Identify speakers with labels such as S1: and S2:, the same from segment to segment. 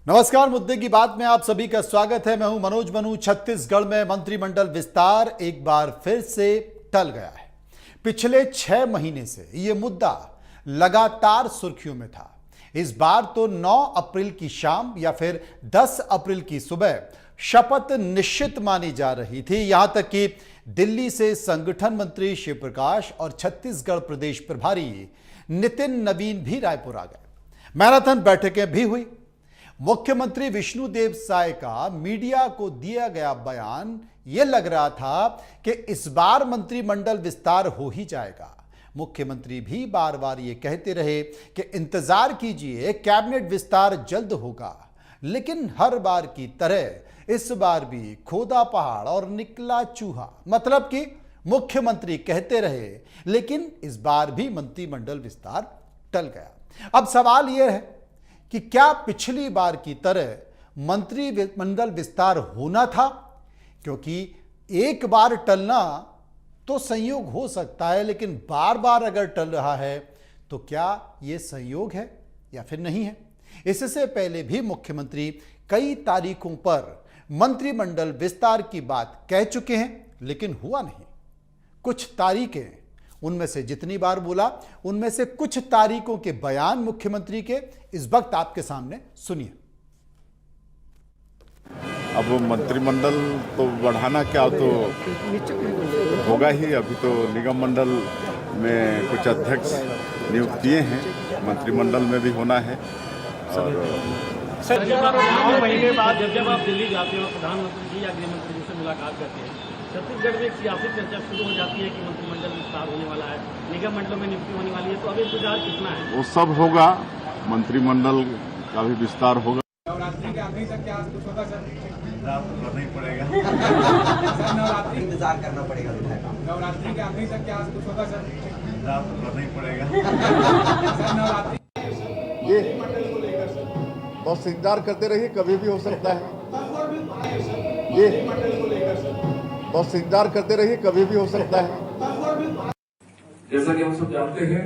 S1: नमस्कार, मुद्दे की बात में आप सभी का स्वागत है। मैं हूं मनोज मनु। छत्तीसगढ़ में मंत्रिमंडल विस्तार एक बार फिर से टल गया है। पिछले 6 महीने से यह मुद्दा लगातार सुर्खियों में था। इस बार तो 9 अप्रैल की शाम या फिर 10 अप्रैल की सुबह शपथ निश्चित मानी जा रही थी। यहां तक कि दिल्ली से संगठन मंत्री शिव प्रकाश और छत्तीसगढ़ प्रदेश प्रभारी नितिन नवीन भी रायपुर आ गए। मैराथन बैठकें भी हुई। मुख्यमंत्री विष्णुदेव साय का मीडिया को दिया गया बयान यह लग रहा था कि इस बार मंत्रिमंडल विस्तार हो ही जाएगा। मुख्यमंत्री भी बार बार ये कहते रहे कि इंतजार कीजिए, कैबिनेट विस्तार जल्द होगा। लेकिन हर बार की तरह इस बार भी खोदा पहाड़ और निकला चूहा। मतलब कि मुख्यमंत्री कहते रहे, लेकिन इस बार भी मंत्रिमंडल विस्तार टल गया। अब सवाल यह है कि क्या पिछली बार की तरह मंत्रिमंडल विस्तार होना था? क्योंकि एक बार टलना तो संयोग हो सकता है, लेकिन बार बार अगर टल रहा है तो क्या यह संयोग है या फिर नहीं है? इससे पहले भी मुख्यमंत्री कई तारीखों पर मंत्रिमंडल विस्तार की बात कह चुके हैं, लेकिन हुआ नहीं। कुछ तारीखें, उनमें से जितनी बार बोला उनमें से कुछ तारीखों के बयान मुख्यमंत्री के इस वक्त आपके सामने सुनिए।
S2: अब मंत्रिमंडल तो बढ़ाना क्या तो होगा ही। अभी तो निगम मंडल में कुछ अध्यक्ष नियुक्त किए हैं, मंत्रिमंडल में भी होना है। और
S3: सर, 9 महीने बाद जब आप दिल्ली जाते हो, प्रधानमंत्री जी या गृह मंत्री जी से मुलाकात करते हैं, छत्तीसगढ़ में एक सियासी चर्चा शुरू हो जाती है कि मंत्रिमंडल विस्तार होने वाला है, निगम मंडलों में नियुक्ति होने वाली है, तो अब इंतजार कितना है?
S2: वो सब होगा, मंत्रिमंडल का भी विस्तार होगा।
S4: नवरात्रि के आखिरी तक क्या कुछ होगा सर?
S2: करना ही पड़ेगा।
S4: नवरात्रि
S5: इंतजार करना पड़ेगा विधायक।
S4: नवरात्रि के आखिरी तक क्या कुछ होगा सर?
S2: करना ही पड़ेगा।
S4: सर नवरात्रि
S2: ये बस इंतजार करते रहिए, कभी भी हो सकता है। ये बस इंतजार करते रहिए, कभी भी हो सकता है।
S6: जैसा कि हम सब जानते हैं,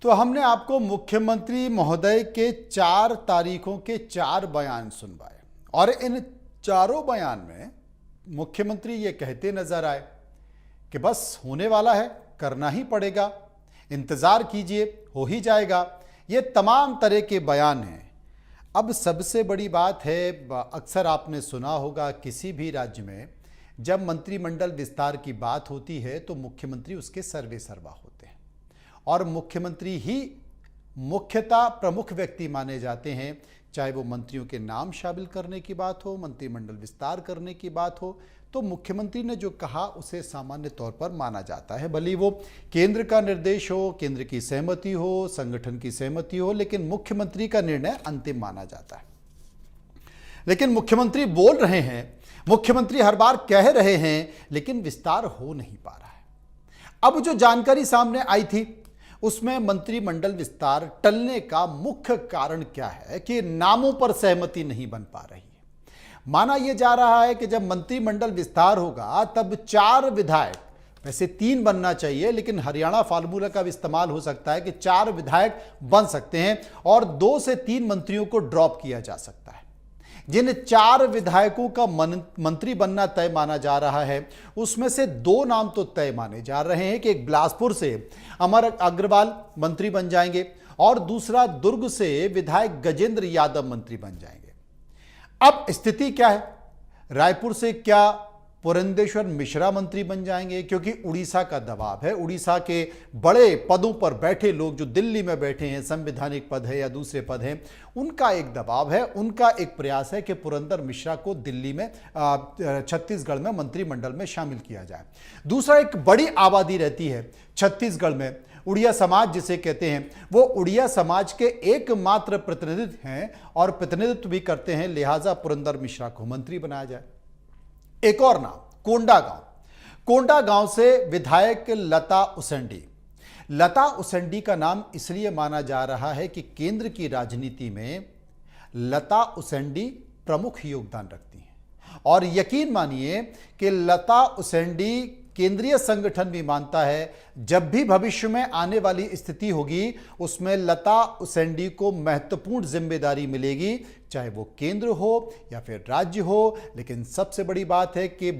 S1: तो हमने आपको मुख्यमंत्री महोदय के 4 तारीखों के 4 बयान सुनवाए और इन चारों बयान में मुख्यमंत्री ये कहते नजर आए कि बस होने वाला है, करना ही पड़ेगा, इंतजार कीजिए, हो ही जाएगा। ये तमाम तरह के बयान हैं। अब सबसे बड़ी बात है, अक्सर आपने सुना होगा किसी भी राज्य में जब मंत्रिमंडल विस्तार की बात होती है तो मुख्यमंत्री उसके सर्वे सर्वा होते हैं और मुख्यमंत्री ही मुख्यतः प्रमुख व्यक्ति माने जाते हैं। चाहे वो मंत्रियों के नाम शामिल करने की बात हो, मंत्रिमंडल विस्तार करने की बात हो, तो मुख्यमंत्री ने जो कहा उसे सामान्य तौर पर माना जाता है। भले वो केंद्र का निर्देश हो, केंद्र की सहमति हो, संगठन की सहमति हो, लेकिन मुख्यमंत्री का निर्णय अंतिम माना जाता है। लेकिन मुख्यमंत्री बोल रहे हैं, मुख्यमंत्री हर बार कह रहे हैं, लेकिन विस्तार हो नहीं पा रहा है। अब जो जानकारी सामने आई थी उसमें मंत्रिमंडल विस्तार टलने का मुख्य कारण क्या है कि नामों पर सहमति नहीं बन पा रही है। माना यह जा रहा है कि जब मंत्रिमंडल विस्तार होगा तब 4 विधायक, वैसे 3 बनना चाहिए, लेकिन हरियाणा फार्मूला का भी इस्तेमाल हो सकता है कि 4 विधायक बन सकते हैं और 2 से 3 मंत्रियों को ड्रॉप किया जा सकता है। जिन 4 विधायकों का मंत्री बनना तय माना जा रहा है उसमें से 2 नाम तो तय माने जा रहे हैं कि एक बिलासपुर से अमर अग्रवाल मंत्री बन जाएंगे और दूसरा दुर्ग से विधायक गजेंद्र यादव मंत्री बन जाएंगे। अब स्थिति क्या है? रायपुर से क्या पुरंदेश्वर मिश्रा मंत्री बन जाएंगे? क्योंकि उड़ीसा का दबाव है। उड़ीसा के बड़े पदों पर बैठे लोग जो दिल्ली में बैठे हैं, संवैधानिक पद है या दूसरे पद हैं, उनका एक दबाव है, उनका एक प्रयास है कि पुरंदर मिश्रा को दिल्ली में छत्तीसगढ़ में मंत्रिमंडल में शामिल किया जाए। दूसरा, एक बड़ी आबादी रहती है छत्तीसगढ़ में, उड़िया समाज जिसे कहते हैं, वो उड़िया समाज के एकमात्र प्रतिनिधित्व हैं और प्रतिनिधित्व भी करते हैं, लिहाजा पुरंदर मिश्रा को मंत्री बनाया जाए। एक और नाम, कोंडागांव। कोंडागांव से विधायक लता उसेंडी। लता उसेंडी का नाम इसलिए माना जा रहा है कि केंद्र की राजनीति में लता उसेंडी प्रमुख योगदान रखती हैं और यकीन मानिए कि लता उसेंडी केंद्रीय संगठन भी मानता है, जब भी भविष्य में आने वाली स्थिति होगी उसमें लता उसेंडी को महत्वपूर्ण जिम्मेदारी मिलेगी, चाहे वो केंद्र हो या फिर राज्य हो। लेकिन सबसे बड़ी बात है कि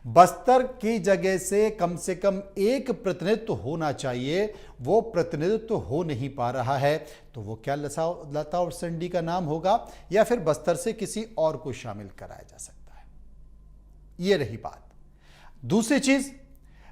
S1: बस्तर की जगह से कम एक प्रतिनिधित्व होना चाहिए, वो प्रतिनिधित्व हो नहीं पा रहा है। तो वो क्या लता उसेंडी का नाम होगा या फिर बस्तर से किसी और को शामिल कराया जा सकता है, ये रही बात। दूसरी चीज,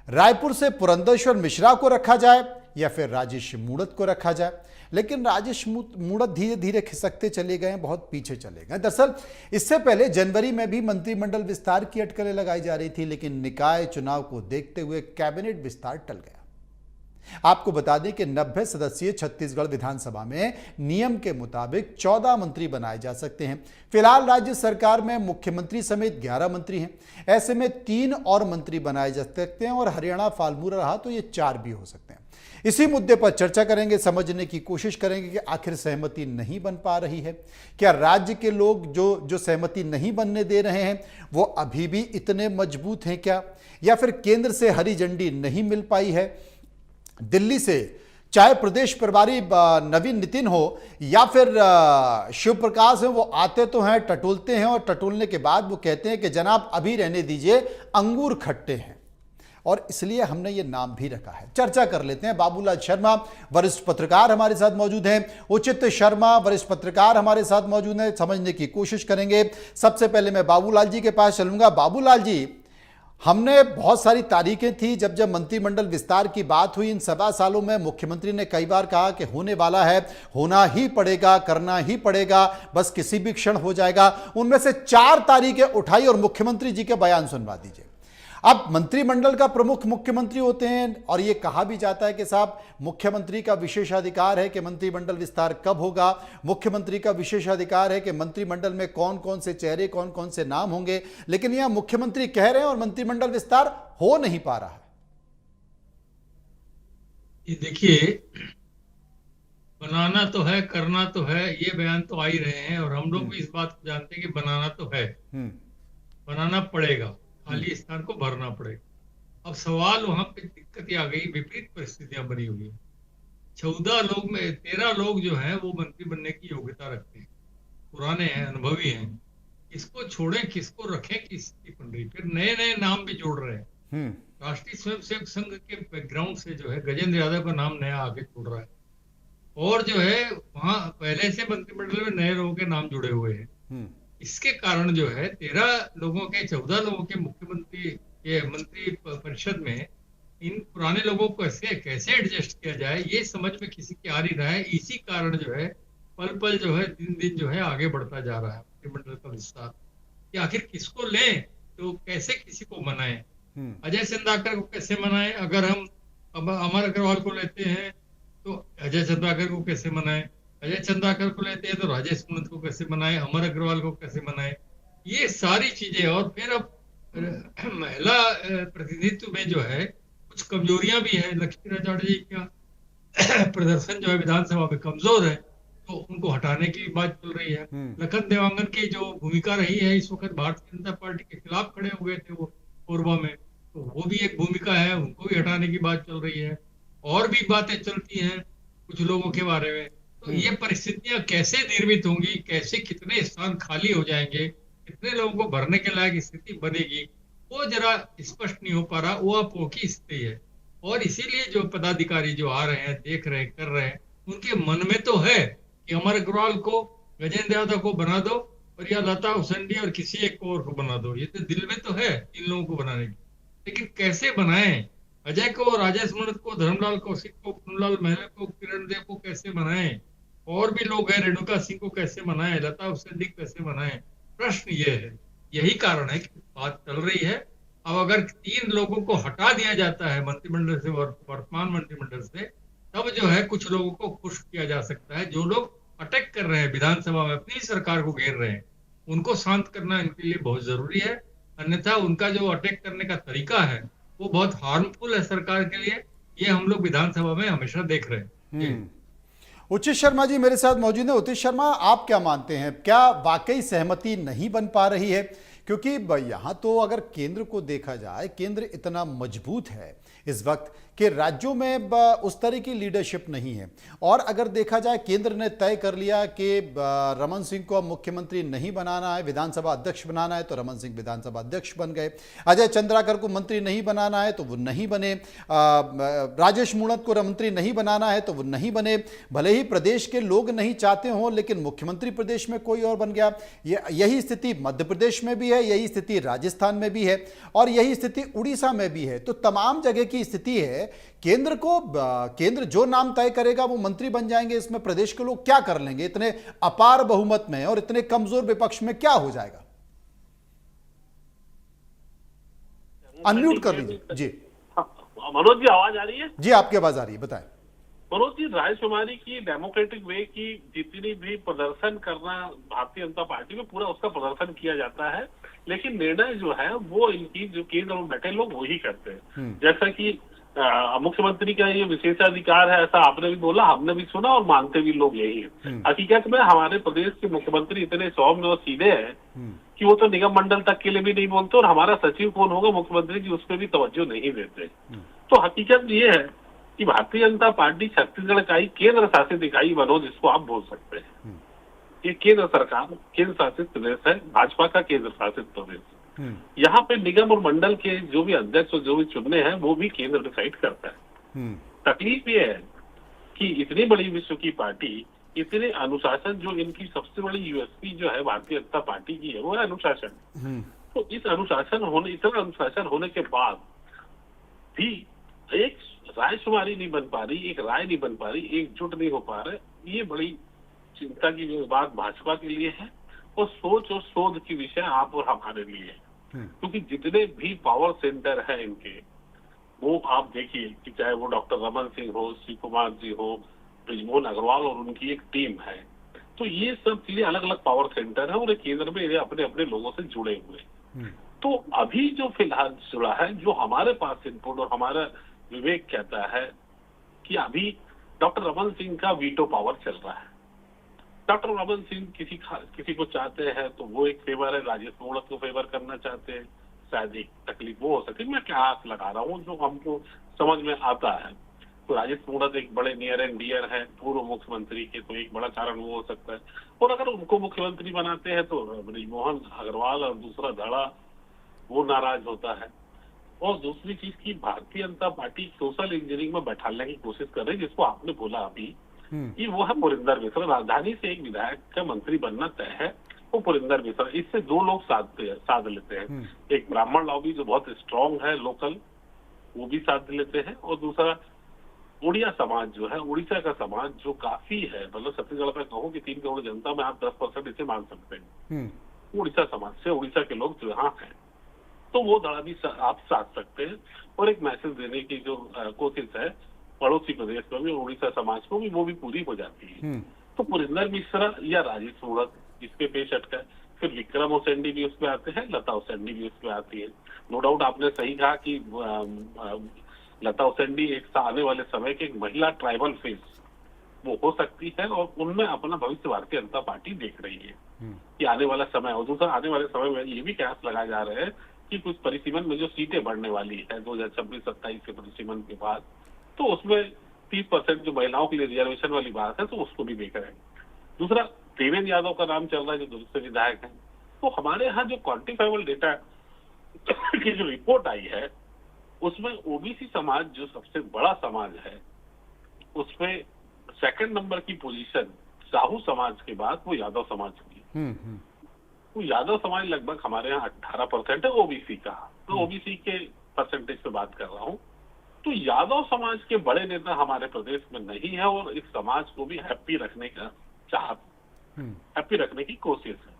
S1: रायपुर से पुरंदेश्वर मिश्रा को रखा जाए या फिर राजेश मूणत को रखा जाए। लेकिन राजेश मूणत धीरे धीरे खिसकते चले गए, बहुत पीछे चले गए। दरअसल इससे पहले जनवरी में भी मंत्रिमंडल विस्तार की अटकलें लगाई जा रही थी, लेकिन निकाय चुनाव को देखते हुए कैबिनेट विस्तार टल गया। आपको बता दें कि 90 सदस्यीय छत्तीसगढ़ विधानसभा में नियम के मुताबिक 14 मंत्री बनाए जा सकते हैं। फिलहाल राज्य सरकार में मुख्यमंत्री समेत 11 मंत्री हैं। ऐसे में 3 और मंत्री बनाए जा सकते हैं और हरियाणा फालमूरा रहा तो ये 4 भी हो सकते हैं। इसी मुद्दे पर चर्चा करेंगे, समझने की कोशिश करेंगे कि आखिर सहमति नहीं बन पा रही है। क्या राज्य के लोग जो सहमति नहीं बनने दे रहे हैं वो अभी भी इतने मजबूत हैं क्या, या फिर केंद्र से हरी झंडी नहीं मिल पाई है। दिल्ली से चाहे प्रदेश प्रभारी नवीन नितिन हो या फिर शिव प्रकाश हो, वो आते तो हैं, टटोलते हैं और टटोलने के बाद वो कहते हैं कि जनाब अभी रहने दीजिए, अंगूर खट्टे हैं, और इसलिए हमने ये नाम भी रखा है। चर्चा कर लेते हैं। बाबूलाल शर्मा वरिष्ठ पत्रकार हमारे साथ मौजूद हैं, उचित शर्मा वरिष्ठ पत्रकार हमारे साथ मौजूद हैं, समझने की कोशिश करेंगे। सबसे पहले मैं बाबूलाल जी के पास चलूंगा। बाबूलाल जी, हमने बहुत सारी तारीखें थी जब मंत्रिमंडल विस्तार की बात हुई। इन 7 सालों में मुख्यमंत्री ने कई बार कहा कि होने वाला है, होना ही पड़ेगा, करना ही पड़ेगा, बस किसी भी क्षण हो जाएगा। उनमें से 4 तारीखें उठाई और मुख्यमंत्री जी के बयान सुनवा दीजिए। अब मंत्रिमंडल का प्रमुख मुख्यमंत्री होते हैं और यह कहा भी जाता है कि साहब मुख्यमंत्री का विशेषाधिकार है कि मंत्रिमंडल विस्तार कब होगा, मुख्यमंत्री का विशेषाधिकार है कि मंत्रिमंडल में कौन कौन से चेहरे, कौन कौन से नाम होंगे। लेकिन यह मुख्यमंत्री कह रहे हैं और मंत्रिमंडल विस्तार हो नहीं पा रहा है।
S5: ये देखिए, बनाना तो है, करना तो है, ये बयान तो आ ही रहे हैं और हम लोग भी इस बात को जानते हैं कि बनाना तो है, बनाना पड़ेगा, खाली स्थान को भरना पड़ेगा। अब सवाल वहां पे दिक्कत आ गई, विपरीत परिस्थितियां बनी हुई है। 14 लोग में 13 लोग जो हैं वो मंत्री बनने की योग्यता रखते हैं, पुराने हैं, अनुभवी हैं। किसको छोड़ें, किसको रखें, किसकी पंडरी। फिर नए नए नाम भी जोड़ रहे हैं। राष्ट्रीय स्वयंसेवक संघ के बैकग्राउंड से जो है गजेंद्र यादव का नाम नया आगे छोड़ रहा है, और जो है वहां पहले से मंत्रिमंडल में नए लोगों के नाम जुड़े हुए हैं। इसके कारण जो है 13 लोगों के 14 लोगों के मंत्री परिषद में इन पुराने लोगों को कैसे एडजस्ट किया जाए, ये समझ में किसी की आ नहीं रहा है। इसी कारण जो है पल पल जो है दिन दिन जो है आगे बढ़ता जा रहा है मंत्रिमंडल का विस्तार। कि आखिर किसको लें, तो कैसे किसी को मनाएं। अजय चंद्राकर को कैसे मनाएं। अगर हम अमर अग्रवाल को लेते हैं तो अजय चंद्राकर को कैसे मनाएं, अजय चंद्राकर को लेते हैं तो राजेश मूणत को कैसे मनाएं, अमर अग्रवाल को कैसे मनाएं, ये सारी चीजें। और फिर अब महिला प्रतिनिधित्व में जो है कुछ कमजोरियां भी है। लक्ष्मी राजाड़ जी का प्रदर्शन जो है विधानसभा में कमजोर है, तो उनको हटाने की बात चल रही है। लखन देवांगन की जो भूमिका रही है, इस वक्त भारतीय जनता पार्टी के खिलाफ खड़े हुए थे वो कोरबा में, तो वो भी एक भूमिका है, उनको भी हटाने की बात चल रही है। और भी बातें चलती हैं कुछ लोगों के बारे में। तो ये परिस्थितियां कैसे निर्मित होंगी, कैसे कितने स्थान खाली हो जाएंगे, कितने लोगों को भरने के लायक स्थिति बनेगी, वो जरा स्पष्ट नहीं हो पा रहा। वो अपोह की स्थिति है। और इसीलिए जो पदाधिकारी जो आ रहे हैं, देख रहे हैं, कर रहे हैं, उनके मन में तो है कि अमर अग्रवाल को, गजेंद्र यादव को बना दो और या लता उसेंडी और किसी एक और को बना दो। ये तो दिल में तो है इन लोगों को बनाने की, लेकिन कैसे बनाएं। अजय को, राजेश मूणत को, धर्मलाल कौशिक को, पुनलाल महले को, किरण देव को कैसे बनाएं, और भी लोग हैं, रेणुका सिंह को कैसे मनाएं, लता उसेंडी कैसे मनाएं। प्रश्न ये है, यही कारण है कि बात चल रही है। अब अगर 3 लोगों को हटा दिया जाता है मंत्रिमंडल से, वर्तमान मंत्रिमंडल से, तब जो है कुछ लोगों को खुश किया जा सकता है। जो लोग अटैक कर रहे हैं विधानसभा में, अपनी सरकार को घेर रहे हैं, उनको शांत करना इनके लिए बहुत जरूरी है। अन्यथा उनका जो अटैक करने का तरीका है वो बहुत हार्मफुल है सरकार के लिए। ये हम लोग विधानसभा में हमेशा देख रहे हैं।
S1: उचित शर्मा जी मेरे साथ मौजूद है। उचित शर्मा, आप क्या मानते हैं, क्या वाकई सहमति नहीं बन पा रही है? क्योंकि यहाँ तो अगर केंद्र को देखा जाए, केंद्र इतना मजबूत है इस वक्त कि राज्यों में उस तरह की लीडरशिप नहीं है। और अगर देखा जाए, केंद्र ने तय कर लिया कि रमन सिंह को अब मुख्यमंत्री नहीं बनाना है, विधानसभा अध्यक्ष बनाना है, तो रमन सिंह विधानसभा अध्यक्ष बन गए। अजय चंद्राकर को मंत्री नहीं बनाना है तो वो नहीं बने। राजेश मूणत को मंत्री नहीं बनाना है तो वो नहीं बने। भले ही प्रदेश के लोग नहीं चाहते हों, लेकिन मुख्यमंत्री प्रदेश में कोई और बन गया। यही स्थिति मध्य प्रदेश में भी है, यही स्थिति राजस्थान में भी है, और यही स्थिति उड़ीसा में भी है। तो तमाम जगह की स्थिति है। केंद्र जो नाम तय करेगा वो मंत्री बन जाएंगे। इसमें प्रदेश के लोग क्या कर लेंगे? इतने अपार बहुमत में और इतने कमजोर विपक्ष में क्या हो जाएगा? अनम्यूट कर लीजिए जी।
S7: मनोज जी, आवाज आ रही है?
S1: जी, आपकी आवाज आ रही है, बताएं।
S7: मनोज जी, रायशुमारी की डेमोक्रेटिक वे की जितनी भी प्रदर्शन करना भारतीय जनता पार्टी में, पूरा उसका प्रदर्शन किया जाता है, लेकिन निर्णय जो है वो इनकी जो केंद्र में बैठे लोग वही करते हैं। जैसा कि मुख्यमंत्री का ये विशेषाधिकार है, ऐसा आपने भी बोला, हमने भी सुना और मानते भी लोग यही है। हकीकत में हमारे प्रदेश के मुख्यमंत्री इतने सौम्य और सीधे हैं कि वो तो निगम मंडल तक के लिए भी नहीं बोलते, और हमारा सचिव कौन होगा मुख्यमंत्री की, उस पर भी तवज्जो नहीं देते। तो हकीकत ये है कि भारतीय जनता पार्टी छत्तीसगढ़ इकाई, केंद्र शासित इकाई, मनोज, इसको आप बोल सकते हैं। ये केंद्र सरकार, केंद्र शासित प्रदेश है, भाजपा का केंद्र शासित प्रदेश। यहाँ पे निगम और मंडल के जो भी अध्यक्ष और जो भी चुनने हैं वो भी केंद्र डिसाइड करता है। तकलीफ ये है कि इतनी बड़ी विश्व की पार्टी, इतने अनुशासन, जो इनकी सबसे बड़ी यूएसपी जो है भारतीय जनता पार्टी की है, वो है अनुशासन। तो इस इतना अनुशासन होने के बाद भी एक रायशुमारी नहीं बन पा रही, एक राय नहीं बन पा रही, एकजुट नहीं हो पा रहे। ये बड़ी चिंता की बात भाजपा के लिए है, और सोच और शोध की विषय आप और हमारे लिए है। क्योंकि जितने भी पावर सेंटर है इनके, वो आप देखिए कि चाहे वो डॉक्टर रमन सिंह हो, श्री कुमार जी हो, बृजमोहन अग्रवाल और उनकी एक टीम है, तो ये सब चीजें अलग अलग पावर सेंटर है और केंद्र में अपने अपने लोगों से जुड़े हुए। तो अभी जो फिलहाल जुड़ा है, जो हमारे पास इनपुट और हमारा विवेक कहता है कि अभी डॉक्टर रमन सिंह का वीटो पावर चल रहा है। डॉक्टर रमन सिंह किसी को चाहते हैं तो वो एक फेवर है, राजेश मूणत को फेवर करना चाहते हैं, शायद एक तकलीफ वो हो सकती है। मैं क्या आस लगा रहा हूँ जो हमको समझ में आता है, तो राजेश मूणत एक बड़े नियर एंड डियर है पूर्व मुख्यमंत्री के, तो एक बड़ा कारण वो हो सकता है। और अगर उनको मुख्यमंत्री बनाते हैं तो बृजमोहन अग्रवाल और दूसरा धड़ा वो नाराज होता है। और दूसरी चीज की Bharatiya Janata party social engineering में बैठाने की कोशिश कर रही है, जिसको आपने बोला अभी कि वो है पुरिंदर मिश्रा। राजधानी से एक विधायक का मंत्री बनना तय है, वो पुरिंदर मिश्रा। इससे दो लोग साध लेते हैं, एक ब्राह्मण लॉबी जो बहुत स्ट्रांग है लोकल, वो भी साथ लेते हैं, और दूसरा उड़िया समाज जो है, उड़ीसा का समाज जो काफी है, मतलब छत्तीसगढ़ में कहूँ कि 3 करोड़ जनता में आप 10% इसे मान सकते हैं। उड़ीसा समाज से, उड़ीसा के लोग जो यहाँ है, तो वो दड़ा भी आप साध सकते हैं और एक मैसेज देने की जो कोशिश है पड़ोसी प्रदेश में भी, उड़ीसा समाज को भी, वो भी पूरी हो जाती है। तो पुरिंदर मिश्रा या राजेश मूणत इस पे पेश अटका है। फिर विक्रम उसेंडी भी उसमें आते हैं, लता उसेंडी भी उसमें आती है। नो डाउट आपने सही कहा कि लता उसेंडी एक आने वाले समय के एक महिला ट्राइबल फेस वो हो सकती है, और उनमें अपना भविष्य भारतीय जनता पार्टी देख रही है कि आने वाला समय। और दूसरा, आने वाले समय में ये भी कयास लगाए जा रहे हैं कि कुछ परिसीमन में जो सीटें बढ़ने वाली है 2026-27 के परिसीमन के बाद, तो उसमें 30% जो महिलाओं के लिए रिजर्वेशन वाली बात है, तो उसको भी देख रहे हैं। दूसरा, देवेंद्र यादव का नाम चल रहा है जो दूसरे विधायक हैं। तो हमारे यहाँ जो क्वांटिफाइबल डेटा की जो रिपोर्ट आई है, उसमें ओबीसी समाज जो सबसे बड़ा समाज है, उसमें सेकंड नंबर की पोजीशन साहू समाज के बाद वो यादव समाज की। तो यादव समाज लगभग हमारे यहाँ 18% है ओबीसी का, तो ओबीसी के परसेंटेज पे बात कर रहा हूँ। तो यादव समाज के बड़े नेता हमारे प्रदेश में नहीं है, और इस समाज को भी हैप्पी रखने का हैप्पी रखने की कोशिश है।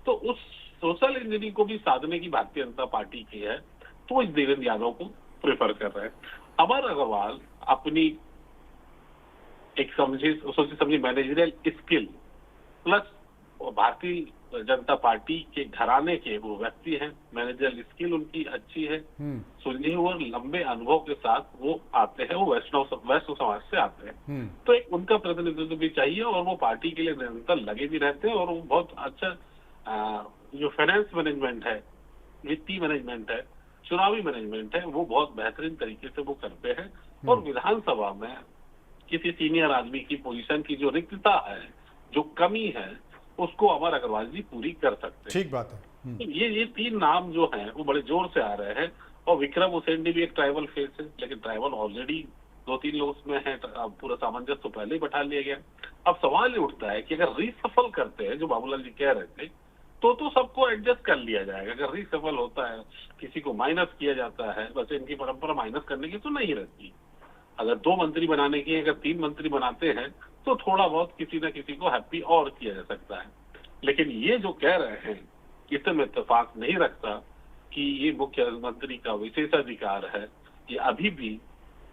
S7: तो उस सोशल इंजीनियरिंग को भी साधने की भारतीय जनता पार्टी की है, तो इस देवेंद्र यादव को प्रेफर कर रहे हैं। अमर अग्रवाल अपनी एक सोची समझी managerial skill plus Bharatiya Janata party के घराने के वो व्यक्ति हैं, मैनेजरियल स्किल उनकी अच्छी है, सुलझे और लंबे अनुभव के साथ वो आते हैं, वो वैष्णव समाज से आते हैं। तो एक उनका प्रतिनिधित्व भी चाहिए, और वो पार्टी के लिए निरंतर लगे भी रहते हैं, और वो बहुत अच्छा जो फाइनेंस मैनेजमेंट है वित्तीय मैनेजमेंट है, चुनावी मैनेजमेंट है, वो बहुत बेहतरीन तरीके से वो करते हैं। और विधानसभा में किसी सीनियर आदमी की पोजीशन की जो रिक्तता है, जो कमी है, उसको अमर अग्रवाल जी पूरी कर सकते हैं।
S1: ठीक बात है।
S7: तो ये 3 नाम जो हैं वो बड़े जोर से आ रहे हैं। और विक्रम उसेंडी भी एक ट्राइबल फेस है, लेकिन ट्राइबल ऑलरेडी 2-3 लोग उसमें हैं, पूरा सामंजस्य तो पहले ही बैठा लिया गया। अब सवाल ये उठता है कि अगर रीसफल करते हैं, जो बाबूलाल जी कह रहे थे, तो सबको एडजस्ट कर लिया जाएगा। अगर रीसफल होता है, किसी को माइनस किया जाता है, वैसे इनकी परंपरा माइनस करने की तो नहीं रहती। अगर 2 मंत्री बनाने की, अगर 3 मंत्री बनाते हैं तो थोड़ा बहुत किसी न किसी को हैप्पी और किया जा सकता है। लेकिन ये जो कह रहे हैं, इससे मैं इत्तेफाक नहीं रखता कि ये मुख्यमंत्री का विशेषाधिकार है। ये अभी भी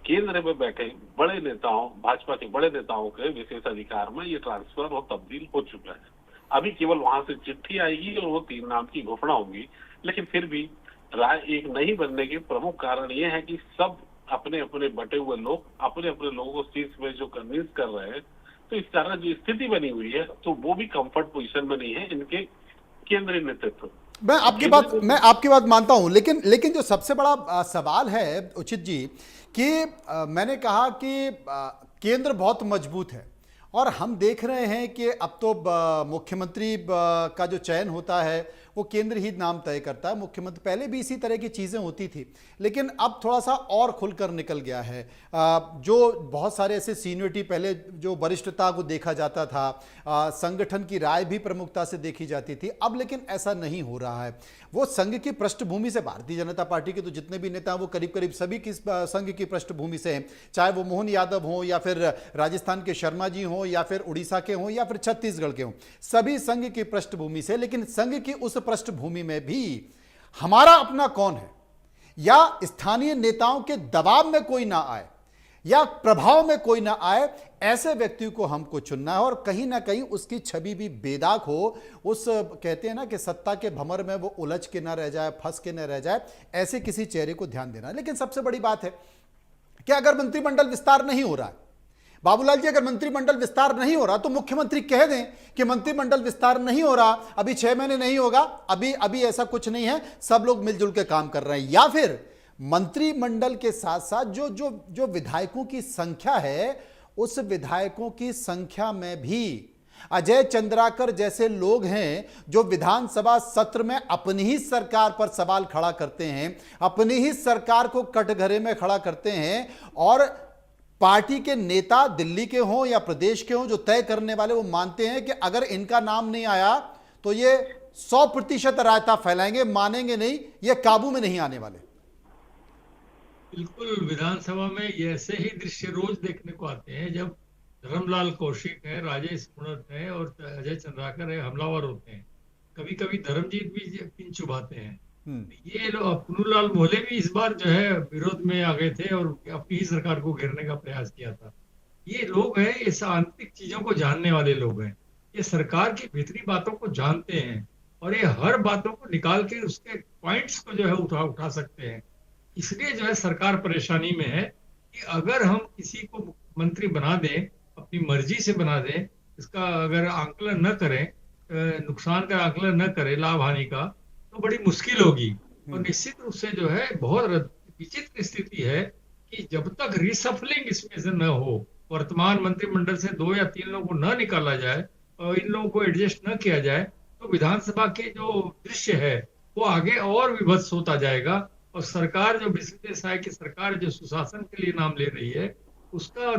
S7: केंद्र में बैठे बड़े नेताओं, भाजपा के बड़े नेताओं के विशेषाधिकार में ये ट्रांसफर और तब्दील हो चुका है। अभी केवल वहां से चिट्ठी आएगी और वो 3 नाम की घोषणा होगी। लेकिन फिर भी राय एक नहीं बनने के प्रमुख कारण ये है कि सब अपने अपने बटे हुए लोग अपने अपने लोगों को सीट में जो कन्विंस कर रहे हैं, तो इस कारण जो स्थिति बनी हुई है, तो वो भी कंफर्ट पोजीशन में नहीं है इनके केंद्रीय नेतृत्व।
S1: मैं आपकी बात मानता हूं, लेकिन जो सबसे बड़ा सवाल है उचित जी, कि मैंने कहा कि केंद्र बहुत मजबूत है और हम देख रहे हैं कि अब तो मुख्यमंत्री का जो चयन होता है वो केंद्र ही नाम तय करता है। मुख्यमंत्री पहले भी इसी तरह की चीज़ें होती थी, लेकिन अब थोड़ा सा और खुलकर निकल गया है। जो बहुत सारे ऐसे सीनियरिटी, पहले जो वरिष्ठता को देखा जाता था, संगठन की राय भी प्रमुखता से देखी जाती थी, अब लेकिन ऐसा नहीं हो रहा है। वो संघ की पृष्ठभूमि से, भारतीय जनता पार्टी के तो जितने भी नेता हैं वो करीब करीब सभी की संघ की पृष्ठभूमि से हैं, चाहे वो मोहन यादव हों या फिर राजस्थान के शर्मा जी हों या फिर उड़ीसा के हों या फिर छत्तीसगढ़ के हों, सभी संघ की पृष्ठभूमि से। लेकिन संघ की उस पृष्ठभूमि में भी हमारा अपना कौन है, या स्थानीय नेताओं के दबाव में कोई ना आए या प्रभाव में कोई ना आए, ऐसे व्यक्ति को हमको चुनना है। और कहीं ना कहीं उसकी छवि भी बेदाग हो, उस कहते हैं ना कि सत्ता के भंवर में वो उलझ के ना रह जाए, फंस के ना रह जाए, ऐसे किसी चेहरे को ध्यान देना। लेकिन सबसे बड़ी बात है कि अगर मंत्रिमंडल विस्तार नहीं हो रहा है, बाबूलाल जी, अगर मंत्रिमंडल विस्तार नहीं हो रहा तो मुख्यमंत्री कह दें कि मंत्रिमंडल विस्तार नहीं हो रहा, अभी 6 महीने नहीं होगा, अभी ऐसा कुछ नहीं है, सब लोग मिलजुल के काम कर रहे हैं। या फिर मंत्रिमंडल के साथ साथ जो विधायकों की संख्या है, उस विधायकों की संख्या में भी अजय चंद्राकर जैसे लोग हैं जो विधानसभा सत्र में अपनी ही सरकार पर सवाल खड़ा करते हैं, अपनी ही सरकार को कटघरे में खड़ा करते हैं, और पार्टी के नेता दिल्ली के हों या प्रदेश के हों जो तय करने वाले, वो मानते हैं कि अगर इनका नाम नहीं आया तो ये 100% रायता फैलाएंगे, मानेंगे नहीं, ये काबू में नहीं आने वाले।
S5: बिल्कुल, विधानसभा में ये ऐसे ही दृश्य रोज देखने को आते हैं, जब धर्मलाल कौशिक है, राजेश मूणत है और अजय चंद्राकर है, हमलावर होते हैं। कभी कभी धर्मजीत भी पिन चुभाते हैं। ये लोग, पुन्नूलाल मोहले भी इस बार जो है विरोध में आ गए थे और अपनी ही सरकार को घेरने का प्रयास किया था। ये लोग हैं, इस आंतरिक चीजों को जानने वाले लोग हैं, ये सरकार की भीतरी बातों को जानते हैं और ये हर बातों को निकाल के उसके पॉइंट्स को जो है उठा सकते हैं। इसलिए जो है सरकार परेशानी में है कि अगर हम किसी को मंत्री बना दें, अपनी मर्जी से बना दें, इसका अगर आंकलन न करें, नुकसान का आंकलन न करें, लाभ हानि का, तो बड़ी मुश्किल होगी। और निश्चित रूप से जो है बहुत विचित्र स्थिति है कि जब तक रिसफलिंग इसमें से न हो, वर्तमान मंत्रिमंडल से 2 या 3 लोगों को न निकाला जाए और इन लोगों को एडजस्ट न किया जाए, तो विधानसभा के जो दृश्य है वो आगे और विभत्स होता जाएगा। और सरकार जो विष्णु देसाई की सरकार जो सुशासन के लिए नाम ले रही है, उसका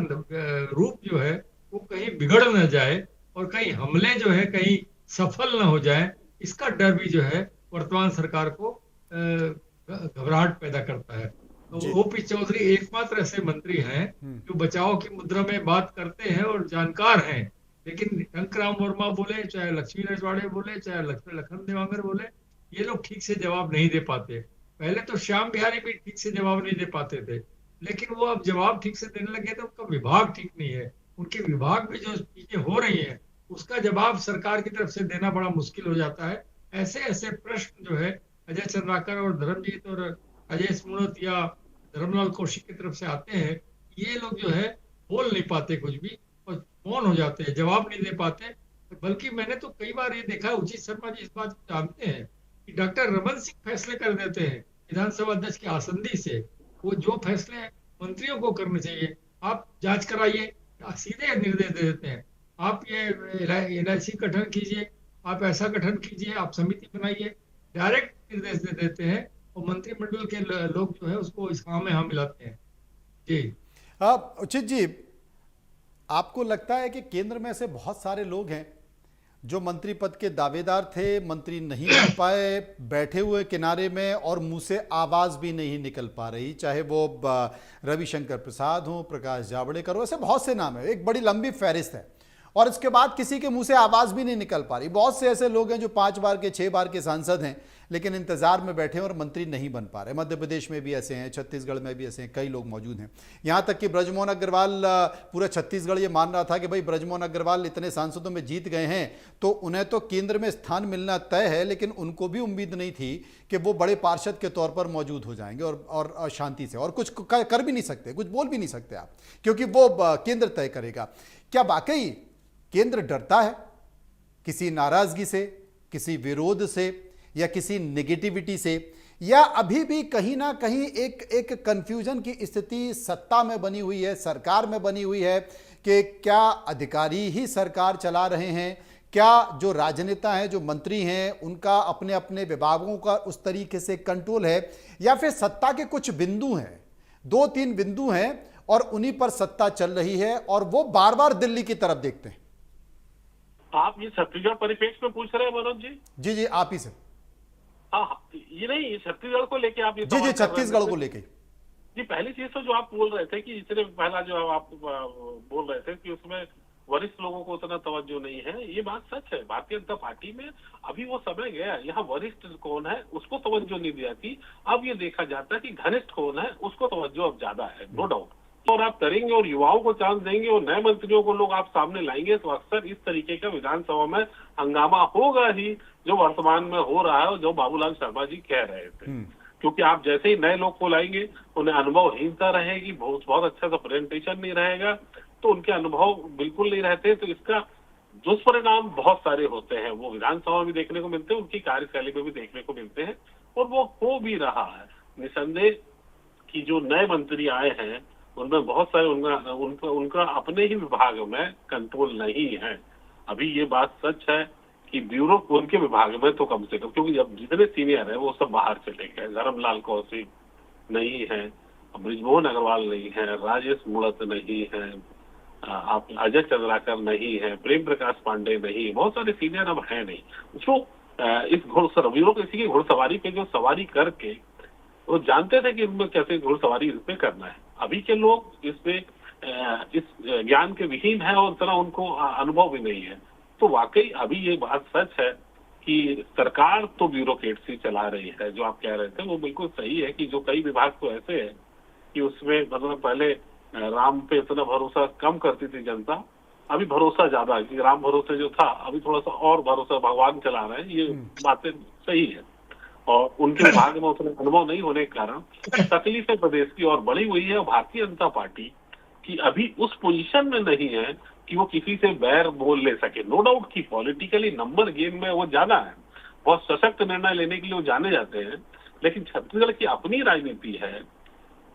S5: रूप जो है वो कहीं बिगड़ न जाए और कहीं हमले जो है कहीं सफल न हो जाए, इसका डर भी जो है वर्तमान सरकार को घबराहट पैदा करता है। तो ओपी चौधरी एकमात्र ऐसे मंत्री हैं जो बचाव की मुद्रा में बात करते हैं और जानकार हैं, लेकिन टंकराम वर्मा बोले, चाहे लक्ष्मी रजवाड़े बोले, चाहे लखन देवांगर बोले, ये लोग ठीक से जवाब नहीं दे पाते। पहले तो श्याम बिहारी भी ठीक से जवाब नहीं दे पाते थे, लेकिन वो अब जवाब ठीक से देने लगे तो उनका विभाग ठीक नहीं है। उनके विभाग में जो चीजें हो रही हैं उसका जवाब सरकार की तरफ से देना बड़ा मुश्किल हो जाता है। ऐसे ऐसे प्रश्न जो है अजय चंद्राकर और धर्मजीत और अजय मूणत या धर्मलाल कौशिक की तरफ से आते हैं, ये लोग जो है बोल नहीं पाते कुछ भी और मौन हो जाते हैं, जवाब नहीं दे पाते। बल्कि मैंने तो कई बार ये देखा, उचित शर्मा जी इस बात को जानते हैं कि डॉक्टर रमन सिंह फैसले कर देते हैं विधानसभा अध्यक्ष की आसंदी से। वो जो फैसले मंत्रियों को करने चाहिए, आप जांच कराइए, सीधे निर्देश दे देते हैं। आप ये एलआईसी गठन कीजिए, आप ऐसा गठन कीजिए, आप समिति बनाइए, डायरेक्ट निर्देश दे देते हैं और मंत्रिमंडल के लोग जो है उसको इस काम में हम मिलाते हैं। जी
S1: उचित जी, आपको लगता है कि केंद्र में ऐसे बहुत सारे लोग हैं जो मंत्री पद के दावेदार थे, मंत्री नहीं बन पाए, बैठे हुए किनारे में और मुंह से आवाज भी नहीं निकल पा रही, चाहे वो रविशंकर प्रसाद हो, प्रकाश जावड़ेकर हो, ऐसे बहुत से नाम है, एक बड़ी लंबी फहरिस्त है, और इसके बाद किसी के मुंह से आवाज भी नहीं निकल पा रही। बहुत से ऐसे लोग हैं जो 5 बार के 6 बार के सांसद हैं लेकिन इंतजार में बैठे हैं और मंत्री नहीं बन पा रहे। मध्य प्रदेश में भी ऐसे हैं, छत्तीसगढ़ में भी ऐसे हैं, कई लोग मौजूद हैं। यहां तक कि ब्रजमोहन अग्रवाल, पूरा छत्तीसगढ़ ये मान रहा था कि भाई ब्रजमोहन अग्रवाल इतने सांसदों में जीत गए हैं तो उन्हें तो केंद्र में स्थान मिलना तय है, लेकिन उनको भी उम्मीद नहीं थी कि वो बड़े पार्षद के तौर पर मौजूद हो जाएंगे और शांति से, और कुछ कर भी नहीं सकते, कुछ बोल भी नहीं सकते आप, क्योंकि वो केंद्र तय करेगा। क्या वाकई केंद्र डरता है किसी नाराजगी से, किसी विरोध से, या किसी नेगेटिविटी से, या अभी भी कहीं ना कहीं एक कंफ्यूजन की स्थिति सत्ता में बनी हुई है, सरकार में बनी हुई है कि क्या अधिकारी ही सरकार चला रहे हैं, क्या जो राजनेता हैं, जो मंत्री हैं, उनका अपने अपने विभागों का उस तरीके से कंट्रोल है, या फिर सत्ता के कुछ बिंदु हैं, 2-3 बिंदु हैं और उन्हीं पर सत्ता चल रही है और वो बार बार दिल्ली की तरफ देखते हैं।
S7: आप ये छत्तीसगढ़ परिप्रेक्ष्य में पूछ रहे हैं मनोज जी?
S1: जी जी, आप ही से।
S7: हाँ, ये नहीं, ये छत्तीसगढ़ को लेके आप ये
S1: जी जी, छत्तीसगढ़ को लेके।
S7: जी, पहली चीज तो जो आप बोल रहे थे कि इससे पहला जो आप बोल रहे थे कि उसमें वरिष्ठ लोगों को उतना तवज्जो नहीं है, ये बात सच है। भारतीय जनता पार्टी में अभी वो समय गया, यहाँ वरिष्ठ कौन है उसको तवज्जो नहीं दी जाती, अब ये देखा जाता है कि घनिष्ठ कौन है उसको तवज्जो अब ज्यादा है, नो डाउट। और आप करेंगे और युवाओं को चांस देंगे और नए मंत्रियों को लोग आप सामने लाएंगे तो अक्सर इस तरीके का विधानसभा में हंगामा होगा ही, जो वर्तमान में हो रहा है और जो बाबूलाल शर्मा जी कह रहे थे। क्योंकि आप जैसे ही नए लोग को लाएंगे उन्हें अनुभवहीनता रहेगी, बहुत अच्छा सा प्रेजेंटेशन नहीं रहेगा, तो उनके अनुभव बिल्कुल नहीं रहते, तो इसका दुष्परिणाम बहुत सारे होते हैं, वो विधानसभा में भी देखने को मिलते हैं, उनकी कार्यशैली में भी देखने को मिलते हैं, और वो हो भी रहा है। निसंदेह कि जो नए मंत्री आए हैं उनमें बहुत सारे उनका अपने ही विभाग में कंट्रोल नहीं है। अभी ये बात सच है कि ब्यूरो उनके विभाग में तो कम से कम, क्योंकि जब जितने सीनियर है वो सब बाहर चले गए, धर्मलाल कौशिक नहीं है, ब्रजमोहन अग्रवाल नहीं है, राजेश मूणत नहीं है, आप अजय चंद्राकर नहीं है, प्रेम प्रकाश पांडे नहीं, बहुत सारे सीनियर अब है नहीं, जो इस ब्यूरो किसी की घुड़सवारी पे जो सवारी करके वो जानते थे कि इनमें कैसे घुड़सवारी इसमें करना है। अभी के लोग इसमें इस ज्ञान के विहीन है और इतना उनको अनुभव भी नहीं है। तो वाकई अभी ये बात सच है कि सरकार तो ब्यूरोक्रेसी चला रही है, जो आप कह रहे थे वो बिल्कुल सही है कि जो कई विभाग तो ऐसे है कि उसमें मतलब पहले राम पे इतना भरोसा कम करती थी जनता, अभी भरोसा ज्यादा है कि राम भरोसे जो था अभी थोड़ा सा और भरोसा भगवान चला रहे हैं, ये बातें सही है। और उनके विभाग में उतना अनुभव नहीं होने के कारण तकलीफें प्रदेश की और बढ़ी हुई है। भारतीय जनता पार्टी की अभी उस पोजीशन में नहीं है कि वो किसी से बैर बोल ले सके। नो डाउट कि पॉलिटिकली नंबर गेम में वो ज्यादा है, बहुत सशक्त निर्णय लेने के लिए वो जाने जाते हैं, लेकिन छत्तीसगढ़ की अपनी राजनीति है,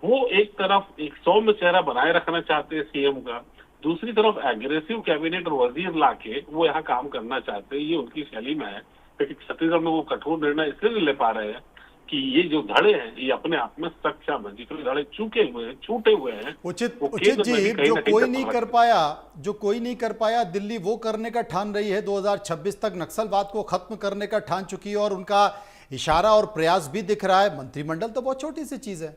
S7: वो एक तरफ एक सौम्य चेहरा बनाए रखना चाहते हैं सीएम का, दूसरी तरफ एग्रेसिव कैबिनेट और वजीर लाके वो यहाँ काम करना चाहते हैं, ये उनकी शैली में है। लेकिन छत्तीसगढ़ में वो कठोर निर्णय इसलिए नहीं ले पा रहे हैं कि ये जो धड़े हैं ये अपने आप में सक्षम है, जितने धड़े छूटे हुए हैं।
S1: उचित जी, जो कोई नहीं कर पाया दिल्ली वो करने का ठान रही है। 2026 तक नक्सलवाद को खत्म करने का ठान चुकी है और उनका इशारा और प्रयास भी दिख रहा है। मंत्रिमंडल तो बहुत छोटी सी चीज है।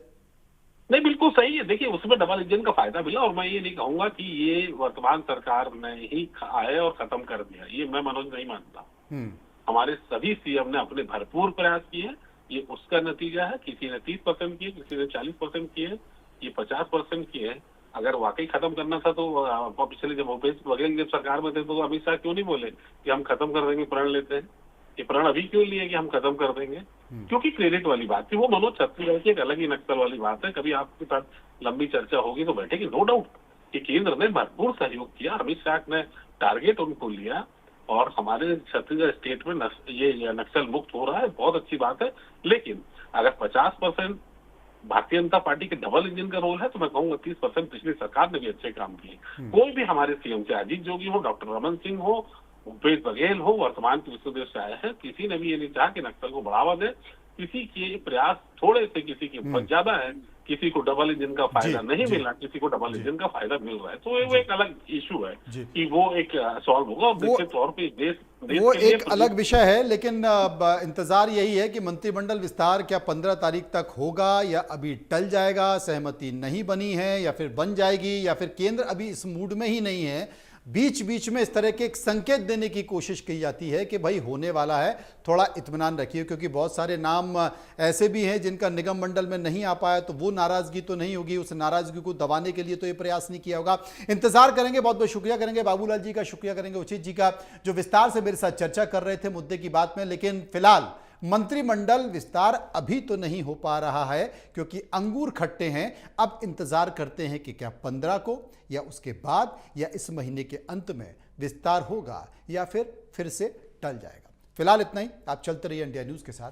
S7: नहीं, बिल्कुल सही है। देखिए, उसमें डबल इंजन का फायदा मिला और मैं ये नहीं कहूंगा कि ये वर्तमान सरकार ने ही आए और खत्म कर दिया, ये मैं मनोज नहीं मानता। हमारे सभी सीएम ने अपने भरपूर प्रयास किए, ये उसका नतीजा है। किसी ने 30% किए, किसी ने 40% किए, ये 50% किए। अगर वाकई खत्म करना था तो पिछले जब भूपेश बघेल जब सरकार में थे तो अमित शाह क्यों नहीं बोले कि हम खत्म कर देंगे, प्रण लेते हैं। ये प्रण अभी क्यों लिए कि हम खत्म कर देंगे? क्योंकि क्रेडिट वाली बात थी। वो मनोज छत्तीसगढ़ की एक अलग ही नक्सल वाली बात है, कभी आपके साथ लंबी चर्चा होगी तो बैठेगी। नो डाउट कि केंद्र ने भरपूर सहयोग किया, अमित शाह ने टारगेट उनको लिया, और हमारे छत्तीसगढ़ स्टेट में ये नक्सल मुक्त हो रहा है, बहुत अच्छी बात है। लेकिन अगर 50% भारतीय जनता पार्टी के डबल इंजन का रोल है तो मैं कहूंगा 30% पिछली सरकार ने भी अच्छे काम किए। कोई भी हमारे सीएम से अजीत जोगी हो, डॉक्टर रमन सिंह हो, भूपेश बघेल हो, वर्तमान के विश्वदेव से आए हैं, किसी ने भी ये नहीं चाहा कि नक्सल को बढ़ावा दे। किसी के प्रयास थोड़े से, किसी के बहुत ज्यादा है, किसी को डबल इंजन का फायदा नहीं मिल रहा, किसी को डबल इंजन का फायदा मिल रहा है, तो वो एक अलग इशू है कि वो एक सॉल्व होगा और निश्चित तौर पे देश
S1: वो
S7: के लिए
S1: एक अलग विषय है। लेकिन इंतजार यही है कि मंत्रिमंडल विस्तार क्या 15 तारीख तक होगा या अभी टल जाएगा, सहमति नहीं बनी है या फिर बन जाएगी, या फिर केंद्र अभी इस मूड में ही नहीं है। बीच बीच में इस तरह के एक संकेत देने की कोशिश की जाती है कि भाई होने वाला है, थोड़ा इत्मीनान रखिए, क्योंकि बहुत सारे नाम ऐसे भी हैं जिनका निगम मंडल में नहीं आ पाया, तो वो नाराजगी तो नहीं होगी, उस नाराजगी को दबाने के लिए तो ये प्रयास नहीं किया होगा। इंतजार करेंगे। बहुत बहुत शुक्रिया करेंगे बाबूलाल जी का, शुक्रिया करेंगे उचित जी का, जो विस्तार से मेरे साथ चर्चा कर रहे थे मुद्दे की बात में। लेकिन फिलहाल मंत्रिमंडल विस्तार अभी तो नहीं हो पा रहा है क्योंकि अंगूर खट्टे हैं। अब इंतजार करते हैं कि क्या 15 को या उसके बाद या इस महीने के अंत में विस्तार होगा या फिर से टल जाएगा। फिलहाल इतना ही। आप चलते रहिए इंडिया न्यूज़ के साथ।